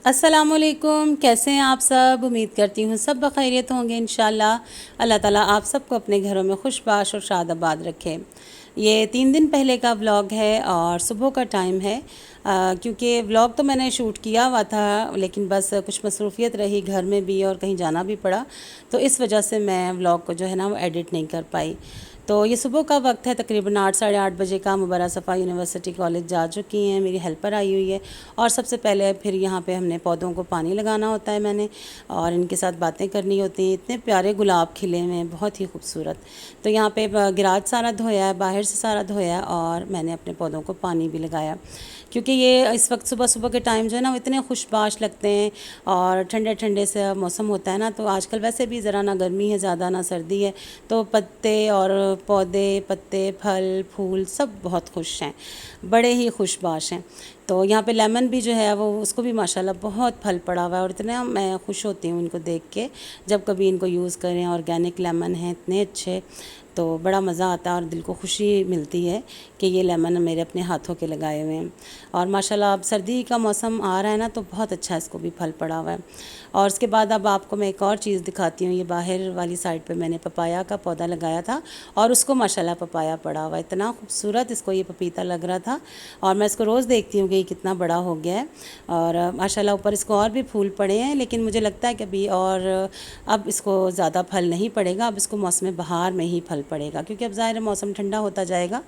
अस्सलामुअलैकुम, कैसे हैं आप सब। उम्मीद करती हूँ सब बखैरियत होंगे इंशाल्लाह। अल्लाह ताला आप सबको अपने घरों में खुशबाश और शादाबाद रखे। ये 3 दिन पहले का व्लॉग है और सुबह का टाइम है। क्योंकि व्लॉग तो मैंने शूट किया हुआ था, लेकिन बस कुछ मसरूफ़ियत रही घर में भी और कहीं जाना भी पड़ा, तो इस वजह से मैं व्लॉग को जो है ना वो एडिट नहीं कर पाई। तो ये सुबह का वक्त है, तकरीबन 8 साढ़े 8 बजे का। मुबर्रा सफ़ा यूनिवर्सिटी कॉलेज जा चुकी हैं, मेरी हेल्पर आई हुई है। और सबसे पहले फिर यहाँ पे हमने पौधों को पानी लगाना होता है मैंने, और इनके साथ बातें करनी होती हैं। इतने प्यारे गुलाब खिले हुए हैं, बहुत ही खूबसूरत। तो यहाँ पे गिराज सारा धोया है, बाहर से सारा धोया, और मैंने अपने पौधों को पानी भी लगाया। क्योंकि ये इस वक्त सुबह सुबह के टाइम जो है ना वो इतने खुशबाश लगते हैं, और ठंडे ठंडे से मौसम होता है ना। तो आजकल वैसे भी ज़रा ना गर्मी है ज़्यादा ना सर्दी है, तो पत्ते और पौधे, पत्ते, फल, फूल सब बहुत खुश हैं, बड़े ही खुशबाश हैं। तो यहाँ पे लेमन भी जो है वो उसको भी माशाल्लाह बहुत फल पड़ा हुआ है, और इतना मैं खुश होती हूँ इनको देख के। जब कभी इनको यूज़ करें, ऑर्गेनिक लेमन हैं इतने अच्छे, तो बड़ा मज़ा आता है और दिल को खुशी मिलती है कि ये लेमन मेरे अपने हाथों के लगाए हुए हैं। और माशाल्लाह अब सर्दी का मौसम आ रहा है ना, तो बहुत अच्छा इसको भी फल पड़ा हुआ है। और उसके बाद अब आपको मैं एक और चीज़ दिखाती हूँ। ये बाहर वाली साइड पे मैंने पपाया का पौधा लगाया था, और उसको माशाल्लाह पपाया पड़ा हुआ है। इतना खूबसूरत इसको ये पपीता लग रहा था, और मैं इसको रोज़ देखती हूँ कि ये कितना बड़ा हो गया है। और माशाल्लाह ऊपर इसको और भी फूल पड़े हैं, लेकिन मुझे लगता है कि अभी और अब इसको ज़्यादा फल नहीं पड़ेगा। अब इसको मौसम बहार में ही फल पड़ेगा, क्योंकि अब ज़ाहिर है मौसम ठंडा होता जाएगा,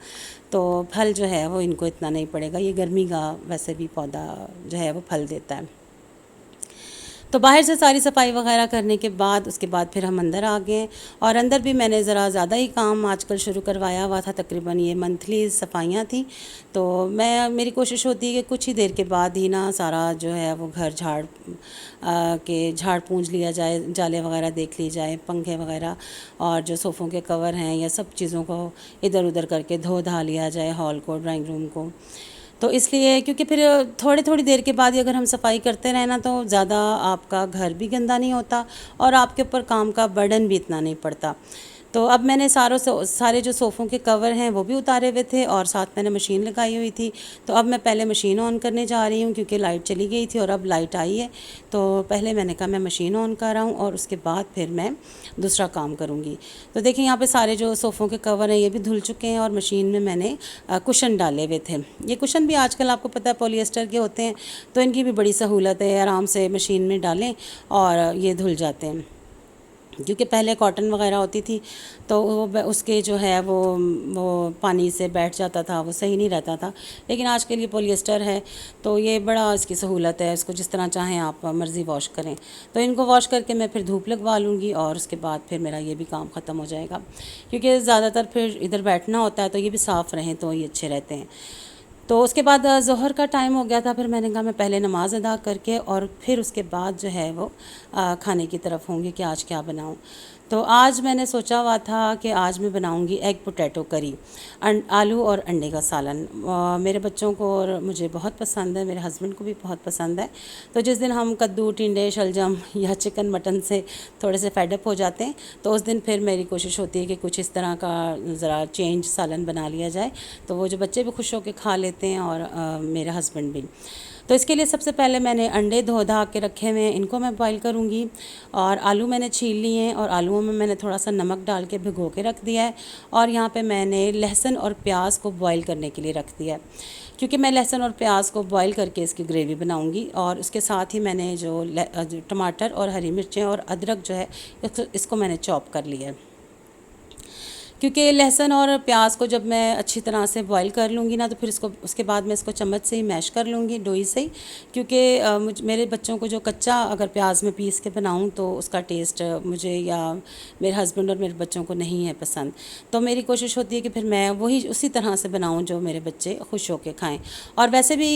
तो फल जो है वो इनको इतना नहीं पड़ेगा। ये गर्मी का वैसे भी पौधा जो है वो फल देता है। तो बाहर से सारी सफाई वगैरह करने के बाद उसके बाद फिर हम अंदर आ गए। और अंदर भी मैंने ज़रा ज़्यादा ही काम आजकल शुरू करवाया हुआ था, तकरीबन ये मंथली सफाइयाँ थी। तो मेरी कोशिश होती है कि कुछ ही देर के बाद ही ना सारा जो है वो घर झाड़ पूंछ लिया जाए, जाले वगैरह देख ली जाए, पंखे वगैरह और जो सोफ़ों के कवर हैं, या सब चीज़ों को इधर उधर करके धो धा लिया जाए, हॉल को, ड्राइंग रूम को। तो इसलिए क्योंकि फिर थोड़ी थोड़ी देर के बाद ही अगर हम सफाई करते रहें ना, तो ज़्यादा आपका घर भी गंदा नहीं होता, और आपके ऊपर काम का बर्डन भी इतना नहीं पड़ता। तो अब मैंने सारे जो सोफ़ों के कवर हैं वो भी उतारे हुए थे, और साथ मैंने मशीन लगाई हुई थी। तो अब मैं पहले मशीन ऑन करने जा रही हूँ, क्योंकि लाइट चली गई थी और अब लाइट आई है। तो पहले मैंने कहा मैं मशीन ऑन कर रहा हूँ, और उसके बाद फिर मैं दूसरा काम करूँगी। तो देखिए यहाँ पे सारे जो सोफ़ों के कवर हैं ये भी धुल चुके हैं, और मशीन में मैंने कुशन डाले हुए थे। ये कुशन भी आजकल आपको पता है पॉलिएस्टर के होते हैं, तो इनकी भी बड़ी सहूलत है, आराम से मशीन में डालें और ये धुल जाते हैं। क्योंकि पहले कॉटन वगैरह होती थी, तो उसके जो है वो पानी से बैठ जाता था, वो सही नहीं रहता था। लेकिन आज के लिए पॉलिएस्टर है, तो ये बड़ा इसकी सहूलत है। इसको जिस तरह चाहें आप मर्ज़ी वॉश करें। तो इनको वॉश करके मैं फिर धूप लगवा लूँगी, और उसके बाद फिर मेरा ये भी काम ख़त्म हो जाएगा। क्योंकि ज़्यादातर फिर इधर बैठना होता है, तो ये भी साफ़ रहें तो ये अच्छे रहते हैं। तो उसके बाद ज़ोहर का टाइम हो गया था। फिर मैंने कहा मैं पहले नमाज़ अदा करके और फिर उसके बाद जो है वो खाने की तरफ होंगी कि आज क्या बनाऊं। तो आज मैंने सोचा हुआ था कि आज मैं बनाऊंगी एग पोटैटो करी, आलू और अंडे का सालन। मेरे बच्चों को और मुझे बहुत पसंद है, मेरे हस्बैंड को भी बहुत पसंद है। तो जिस दिन हम कद्दू, टिंडे, शलजम या चिकन मटन से थोड़े से फेडअप हो जाते हैं, तो उस दिन फिर मेरी कोशिश होती है कि कुछ इस तरह का ज़रा चेंज सालन बना लिया जाए। तो वो जो बच्चे भी खुश होकर खा लेते हैं, और मेरे हस्बैंड भी। तो इसके लिए सबसे पहले मैंने अंडे धो धा के रखे हुए हैं, इनको मैं बॉईल करूँगी। और आलू मैंने छील लिए हैं, और आलूओं में मैंने थोड़ा सा नमक डाल के भिगो के रख दिया है। और यहाँ पे मैंने लहसुन और प्याज को बॉईल करने के लिए रख दिया है, क्योंकि मैं लहसुन और प्याज को बॉईल करके इसकी ग्रेवी बनाऊंगी। और उसके साथ ही मैंने जो टमाटर और हरी मिर्चें और अदरक जो है इसको मैंने चॉप कर लिया है। क्योंकि लहसुन और प्याज को जब मैं अच्छी तरह से बॉईल कर लूँगी ना, तो फिर इसको उसके बाद मैं इसको चम्मच से ही मैश कर लूँगी, डोई से ही। क्योंकि मेरे बच्चों को जो कच्चा अगर प्याज में पीस के बनाऊँ, तो उसका टेस्ट मुझे या मेरे हस्बैंड और मेरे बच्चों को नहीं है पसंद। तो मेरी कोशिश होती है कि फिर मैं वही उसी तरह से बनाऊँ जो मेरे बच्चे खुश होकर खाएँ। और वैसे भी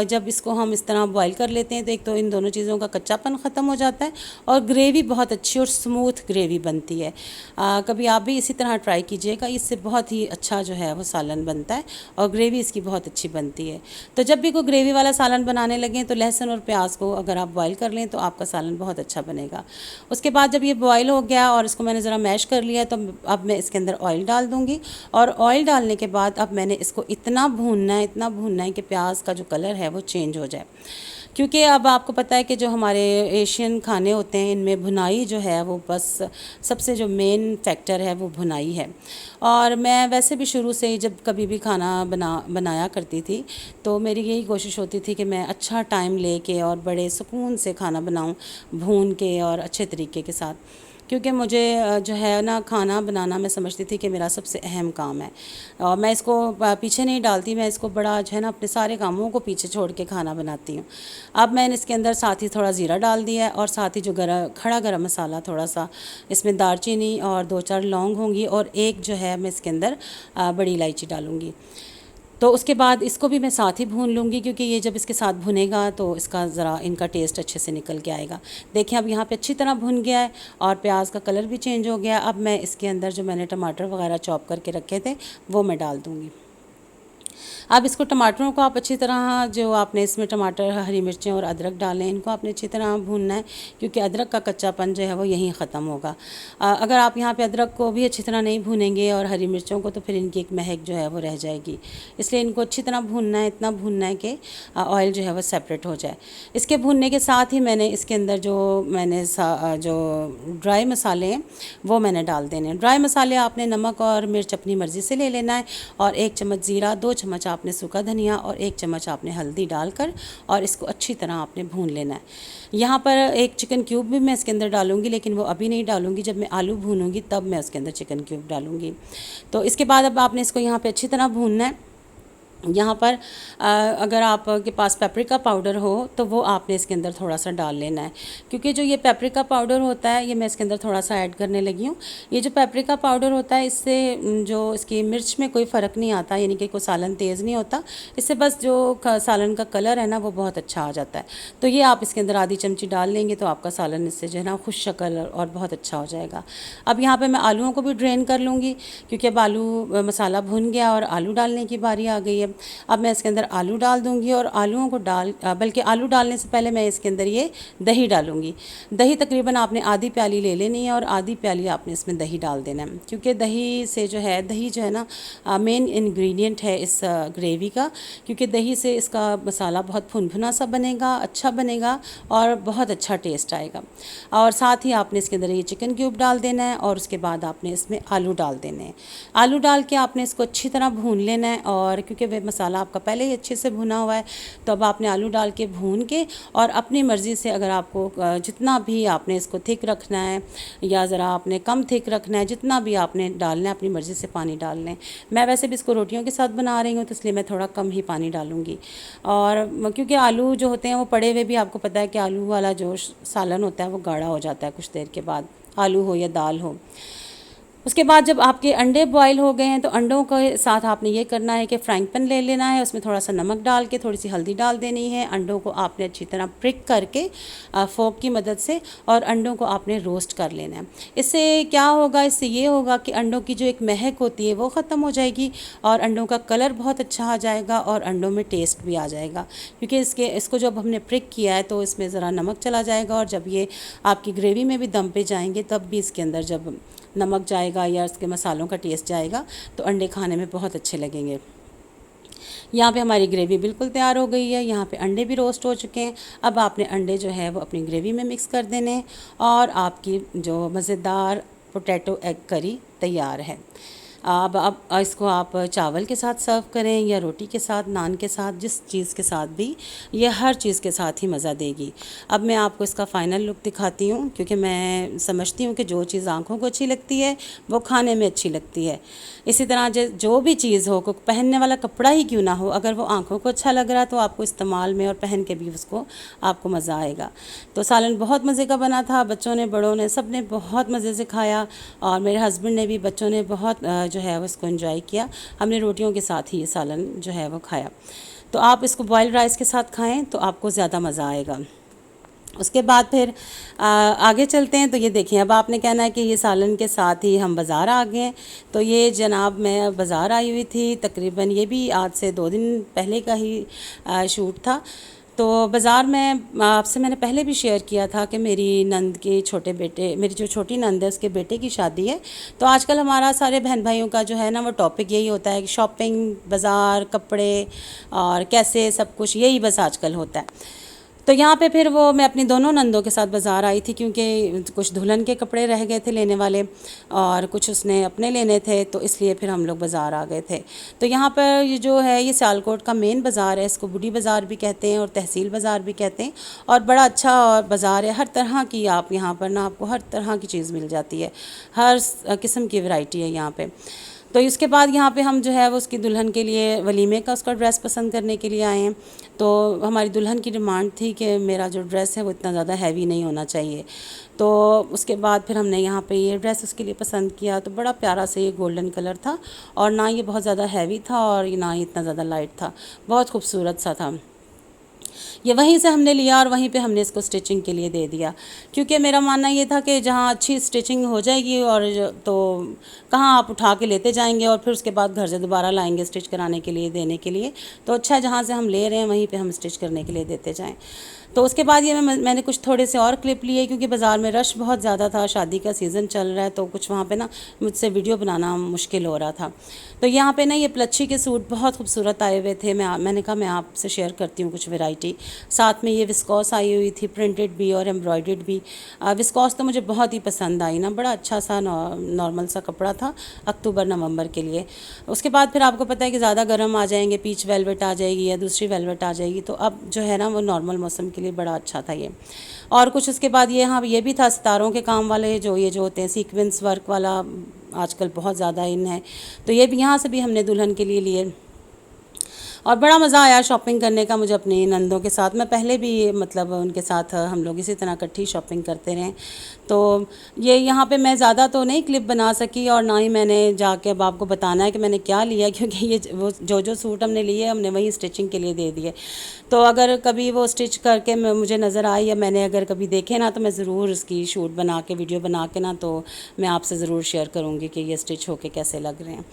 जब इसको हम इस तरह बॉईल कर लेते हैं, तो एक तो इन दोनों चीज़ों का कच्चापन ख़त्म हो जाता है, और ग्रेवी बहुत अच्छी और स्मूथ ग्रेवी बनती है। कभी आप भी इसी तरह ट्राई कीजिएगा, इससे बहुत ही अच्छा जो है वो सालन बनता है, और ग्रेवी इसकी बहुत अच्छी बनती है। तो जब भी कोई ग्रेवी वाला सालन बनाने लगें, तो लहसुन और प्याज को अगर आप बॉईल कर लें, तो आपका सालन बहुत अच्छा बनेगा। उसके बाद जब ये बॉईल हो गया और इसको मैंने ज़रा मैश कर लिया, तो अब मैं इसके अंदर ऑयल डाल दूँगी। और ऑयल डालने के बाद अब मैंने इसको इतना भूनना है कि प्याज का जो कलर है वो चेंज हो जाए। क्योंकि अब आपको पता है कि जो हमारे एशियन खाने होते हैं इनमें भुनाई जो है वो बस सबसे जो मेन फैक्टर है वो भुनाई है। और मैं वैसे भी शुरू से ही जब कभी भी खाना बनाया करती थी तो मेरी यही कोशिश होती थी कि मैं अच्छा टाइम लेके और बड़े सुकून से खाना बनाऊं, भून के और अच्छे तरीके के साथ। क्योंकि मुझे जो है ना खाना बनाना मैं समझती थी कि मेरा सबसे अहम काम है और मैं इसको पीछे नहीं डालती, मैं इसको बड़ा जो है ना अपने सारे कामों को पीछे छोड़ के खाना बनाती हूँ। अब मैंने इसके अंदर साथ ही थोड़ा ज़ीरा डाल दिया है और साथ ही जो खड़ा गरम मसाला थोड़ा सा, इसमें दालचीनी और 2-4 लौंग होंगी और एक जो है मैं इसके अंदर बड़ी इलायची डालूँगी। तो उसके बाद इसको भी मैं साथ ही भून लूँगी, क्योंकि ये जब इसके साथ भुनेगा तो इसका ज़रा इनका टेस्ट अच्छे से निकल के आएगा। देखिए अब यहाँ पे अच्छी तरह भुन गया है और प्याज का कलर भी चेंज हो गया। अब मैं इसके अंदर जो मैंने टमाटर वगैरह चॉप करके रखे थे वो मैं डाल दूँगी। अब इसको टमाटरों को आप अच्छी तरह, जो आपने इसमें टमाटर, हरी मिर्चें और अदरक डालें, इनको आपने अच्छी तरह भूनना है, क्योंकि अदरक का कच्चापन जो है वो यहीं ख़त्म होगा। अगर आप यहाँ पे अदरक को भी अच्छी तरह नहीं भूनेंगे और हरी मिर्चों को, तो फिर इनकी एक महक जो है वो रह जाएगी। इसलिए इनको अच्छी तरह भूनना है, इतना भूनना है कि ऑयल जो है वो सेपरेट हो जाए। इसके भूनने के साथ ही मैंने इसके अंदर जो ड्राई मसाले हैं वो मैंने डाल देने हैं। ड्राई मसाले आपने नमक और मिर्च अपनी मर्ज़ी से ले लेना है और 1 चम्मच ज़ीरा, 2 चम्मच आपने सूखा धनिया और 1 चम्मच आपने हल्दी डालकर और इसको अच्छी तरह आपने भून लेना है। यहाँ पर एक चिकन क्यूब भी मैं इसके अंदर डालूंगी, लेकिन वो अभी नहीं डालूंगी, जब मैं आलू भूनूंगी तब मैं उसके अंदर चिकन क्यूब डालूंगी। तो इसके बाद अब आपने इसको यहाँ पे अच्छी तरह भूनना है। यहाँ पर अगर आपके पास पेपरिका पाउडर हो तो वो आपने इसके अंदर थोड़ा सा डाल लेना है, क्योंकि जो ये पेपरिका पाउडर होता है ये मैं इसके अंदर थोड़ा सा ऐड करने लगी हूँ। ये जो पेपरिका पाउडर होता है इससे जो इसकी मिर्च में कोई फ़र्क नहीं आता, यानी कि कोई सालन तेज़ नहीं होता, इससे बस जो सालन का कलर है ना वो बहुत अच्छा आ जाता है। तो ये आप इसके अंदर आधी चमची डाल लेंगे तो आपका सालन इससे जो है ना खुश शक्ल और बहुत अच्छा हो जाएगा। अब यहाँ पर मैं आलूओं को भी ड्रेन कर लूँगी, क्योंकि अब आलू मसाला भुन गया और आलू डालने की बारी आ गई है। अब मैं इसके अंदर आलू डाल दूंगी और आलूओं को बल्कि आलू डालने से पहले मैं इसके अंदर ये दही डालूंगी। दही तकरीबन आपने आधी प्याली ले लेनी है और आधी प्याली आपने इसमें दही डाल देना है, क्योंकि दही जो है ना मेन इंग्रेडिएंट है इस ग्रेवी का, क्योंकि दही से इसका मसाला बहुत भुनभुना सा बनेगा, अच्छा बनेगा और बहुत अच्छा टेस्ट आएगा। और साथ ही आपने इसके अंदर ये चिकन क्यूब डाल देना है और उसके बाद आपने इसमें आलू डाल देने हैं। आलू डाल के आपने इसको अच्छी तरह भून लेना है, और क्योंकि वह मसाला आपका पहले ही अच्छे से भुना हुआ है तो अब आपने आलू डाल के भून के और अपनी मर्ज़ी से, अगर आपको जितना भी आपने इसको थिक रखना है या ज़रा आपने कम थिक रखना है, जितना भी आपने डालना है अपनी मर्ज़ी से पानी डाल लें। मैं वैसे भी इसको रोटियों के साथ बना रही हूँ तो इसलिए मैं थोड़ा कम ही पानी डालूँगी। और क्योंकि आलू जो होते हैं वो पड़े हुए भी, आपको पता है कि आलू वाला जो सालन होता है वो गाढ़ा हो जाता है कुछ देर के बाद, आलू हो या दाल हो। उसके बाद जब आपके अंडे बॉईल हो गए हैं तो अंडों के साथ आपने ये करना है कि फ्राइंग पैन ले लेना है, उसमें थोड़ा सा नमक डाल के थोड़ी सी हल्दी डाल देनी है। अंडों को आपने अच्छी तरह प्रिक करके फोक की मदद से और अंडों को आपने रोस्ट कर लेना है। इससे क्या होगा, इससे ये होगा कि अंडों की जो एक महक होती है वो ख़त्म हो जाएगी और अंडों का कलर बहुत अच्छा आ जाएगा और अंडों में टेस्ट भी आ जाएगा, क्योंकि इसको जब हमने प्रिक किया है तो इसमें ज़रा नमक चला जाएगा और जब ये आपकी ग्रेवी में भी दम पे जाएंगे तब भी इसके अंदर जब नमक जाएगा या इसके मसालों का टेस्ट जाएगा तो अंडे खाने में बहुत अच्छे लगेंगे। यहाँ पे हमारी ग्रेवी बिल्कुल तैयार हो गई है, यहाँ पे अंडे भी रोस्ट हो चुके हैं। अब आपने अंडे जो है वो अपनी ग्रेवी में मिक्स कर देने हैं और आपकी जो मज़ेदार पोटैटो एग करी तैयार है। अब इसको आप चावल के साथ सर्व करें या रोटी के साथ, नान के साथ, जिस चीज़ के साथ भी, ये हर चीज़ के साथ ही मज़ा देगी। अब मैं आपको इसका फ़ाइनल लुक दिखाती हूँ, क्योंकि मैं समझती हूँ कि जो चीज़ आँखों को अच्छी लगती है वो खाने में अच्छी लगती है। इसी तरह जो भी चीज़ हो, पहनने वाला कपड़ा ही क्यों ना हो, अगर वो आँखों को अच्छा लग रहा है तो आपको इस्तेमाल में और पहन के भी उसको आपको मज़ा आएगा। तो सालन बहुत मज़े का बना था, बच्चों ने, बड़ों ने, सब ने बहुत मज़े से खाया और मेरे हस्बैंड ने भी, बच्चों ने बहुत जो है वो इसको एंजॉय किया। हमने रोटियों के साथ ही ये सालन जो है वो खाया। तो आप इसको बॉइल्ड राइस के साथ खाएं तो आपको ज़्यादा मज़ा आएगा। उसके बाद फिर आगे चलते हैं। तो ये देखिए, अब आपने कहना है कि ये सालन के साथ ही हम बाज़ार आ गए हैं। तो ये जनाब मैं बाज़ार आई हुई थी, तकरीबन ये भी आज से 2 दिन पहले का ही शूट था। तो बाज़ार में आपसे मैंने पहले भी शेयर किया था कि मेरी नंद के छोटे बेटे, मेरी जो छोटी नंद है उसके बेटे की शादी है। तो आजकल हमारा सारे बहन भाइयों का जो है ना वो टॉपिक यही होता है कि शॉपिंग, बाज़ार, कपड़े और कैसे सब कुछ, यही बस आजकल होता है। तो यहाँ पे फिर वो मैं अपनी दोनों नंदों के साथ बाज़ार आई थी, क्योंकि कुछ दुल्हन के कपड़े रह गए थे लेने वाले और कुछ उसने अपने लेने थे, तो इसलिए फिर हम लोग बाज़ार आ गए थे। तो यहाँ पर ये जो है ये सियालकोट का मेन बाज़ार है, इसको बूढ़ी बाज़ार भी कहते हैं और तहसील बाज़ार भी कहते हैं, और बड़ा अच्छा और बाज़ार है। हर तरह की आप यहाँ पर ना आपको हर तरह की चीज़ मिल जाती है, हर किस्म की वैरायटी है यहाँ पे। तो इसके बाद यहाँ पे हम जो है वो उसकी दुल्हन के लिए वलीमे का उसका ड्रेस पसंद करने के लिए आए हैं। तो हमारी दुल्हन की डिमांड थी कि मेरा जो ड्रेस है वो इतना ज़्यादा हैवी नहीं होना चाहिए। तो उसके बाद फिर हमने यहाँ पे ये ड्रेस उसके लिए पसंद किया। तो बड़ा प्यारा से ये गोल्डन कलर था, और ना ये बहुत ज़्यादा हैवी था और ना ही इतना ज़्यादा लाइट था, बहुत खूबसूरत सा था। ये वहीं से हमने लिया और वहीं पे हमने इसको स्टिचिंग के लिए दे दिया, क्योंकि मेरा मानना ये था कि जहाँ अच्छी स्टिचिंग हो जाएगी और तो कहाँ आप उठा के लेते जाएंगे और फिर उसके बाद घर से दोबारा लाएंगे स्टिच कराने के लिए देने के लिए। तो अच्छा है जहाँ से हम ले रहे हैं वहीं पे हम स्टिच करने के लिए देते जाएं। तो उसके बाद ये मैंने कुछ थोड़े से और क्लिप लिए, क्योंकि बाज़ार में रश बहुत ज़्यादा था, शादी का सीज़न चल रहा है, तो कुछ वहाँ पे ना मुझसे वीडियो बनाना मुश्किल हो रहा था। तो यहाँ पे ना ये प्लच्छी के सूट बहुत खूबसूरत आए हुए थे। मैंने कहा मैं आपसे शेयर करती हूँ कुछ वैरायटी। साथ में ये विस्कॉस आई हुई थी, प्रिंटेड भी और एम्ब्रॉयडर्ड भी। विस्कॉस तो मुझे बहुत ही पसंद आई ना, बड़ा अच्छा सा नॉर्मल सा कपड़ा था अक्टूबर नवंबर के लिए। उसके बाद फिर आपको पता है कि ज़्यादा गर्म आ जाएंगे, पीच वेलवेट आ जाएगी या दूसरी वेलवेट आ जाएगी, तो अब जो है ना वो नॉर्मल मौसम के लिए बड़ा अच्छा था ये। और कुछ उसके बाद ये, हाँ ये भी था सितारों के काम वाले, जो ये जो होते हैं सीक्वेंस वर्क वाला, आजकल बहुत ज़्यादा इन है। तो ये भी यहाँ से भी हमने दुल्हन के लिए लिए, और बड़ा मज़ा आया शॉपिंग करने का मुझे अपनी नंदों के साथ। मैं पहले भी मतलब उनके साथ हम लोग इसी तरह इकट्ठी शॉपिंग करते रहे। तो ये यहाँ पे मैं ज़्यादा तो नहीं क्लिप बना सकी, और ना ही मैंने जाके अब आपको बताना है कि मैंने क्या लिया, क्योंकि ये वो जो सूट हमने लिए हमने वही स्टिचिंग के लिए दे दिए। तो अगर कभी वो स्टिच करके मुझे नज़र आए या मैंने अगर कभी देखे ना, तो मैं ज़रूर उसकी शूट बना के वीडियो बना के ना, तो मैं आपसे ज़रूर शेयर करूँगी कि ये स्टिच होके कैसे लग रहे हैं।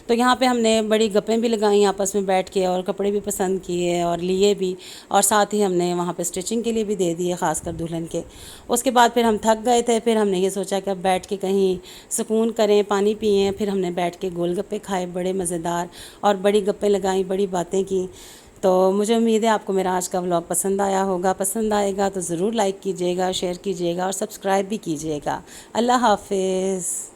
तो यहाँ पे हमने बड़ी गप्पें भी लगाई आपस में बैठ के, और कपड़े भी पसंद किए और लिए भी, और साथ ही हमने वहाँ पे स्टिचिंग के लिए भी दे दिए, ख़ासकर दुल्हन के। उसके बाद फिर हम थक गए थे, फिर हमने ये सोचा कि अब बैठ के कहीं सुकून करें, पानी पिएँ। फिर हमने बैठ के गोलगप्पे खाए बड़े मज़ेदार, और बड़ी गप्पें लगाई, बड़ी बातें की। तो मुझे उम्मीद है आपको मेरा आज का व्लॉग पसंद आया होगा। पसंद आएगा तो ज़रूर लाइक कीजिएगा, शेयर कीजिएगा और सब्सक्राइब भी कीजिएगा। अल्लाह हाफ़िज़।